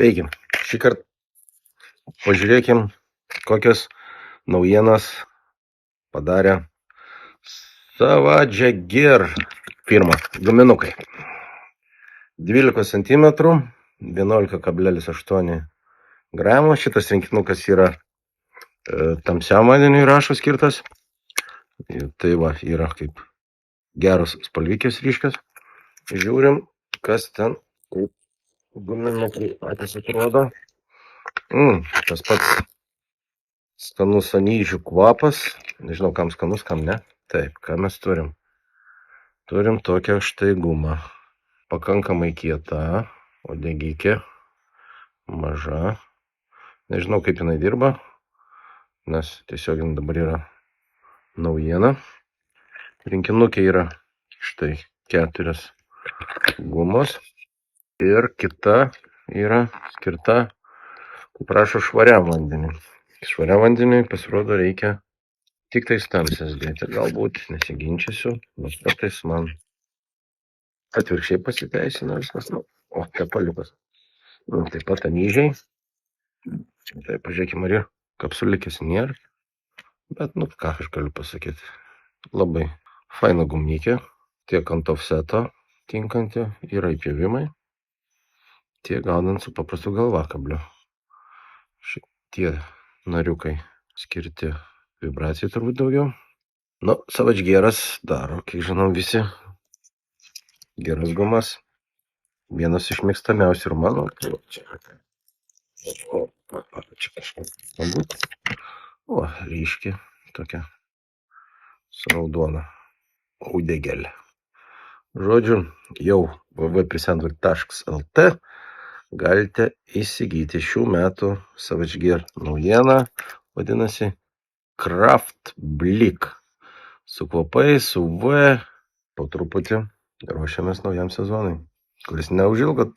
Sveiki. Šį kartą pažiūrėkim, kokias naujienas padarė Savage Gear firma. Guminukai. 12 cm, 11,8 gramų. Šitas rinkinukas yra tamsiam vandeniui rašo skirtas. Tai va, yra kaip geros spalvykės ryškios. Žiūrim, kas ten kaip guminukai patys atrodo. Tas pats skanus anyžių kvapas. Nežinau, kam skanus, kam ne. Taip, ką mes turim? Turim tokią štai gumą. Pakankamai kieta, uodegytė, maža. Nežinau, kaip jinai dirba, nes tiesiog jinai dabar yra naujiena. Rinkinukė yra štai 4 gumos ir kita yra skirta, kaip rašo, švariam vandeniui. Švariam vandeniui pasirodo reikia tik tai tamsias dėti. Galbūt nesiginčysiu, bet kartais man atvirkščiai pasiteisina viskas. O, tepaliukas. Taip pat anyžiai. Tai pažiūrėkime, ar kapsulikės nėra. Bet, ką aš galiu pasakyti. Labai faina gumnykė. Tiek ant offseto tinkanti yra įpjovimai. Tiek gaudant su paprastu galvakabliu. Šitie nariukai skirti vibracijai turbūt daugiau. Savage Gearas daro, kiek žinom visi, geras gumas. Vienas iš mėgstamiausių ir mano. Čia kažkas galbūt. O, ryški tokia sraudona uodegėlė. Žodžiu, jau www.prisandvik.lt galite įsigyti šių metų Savage Gear naujieną. Vadinasi Craft Blick. Su kvapai, su V. Po truputį ruošiamės naujam sezonui, kuris neužilgo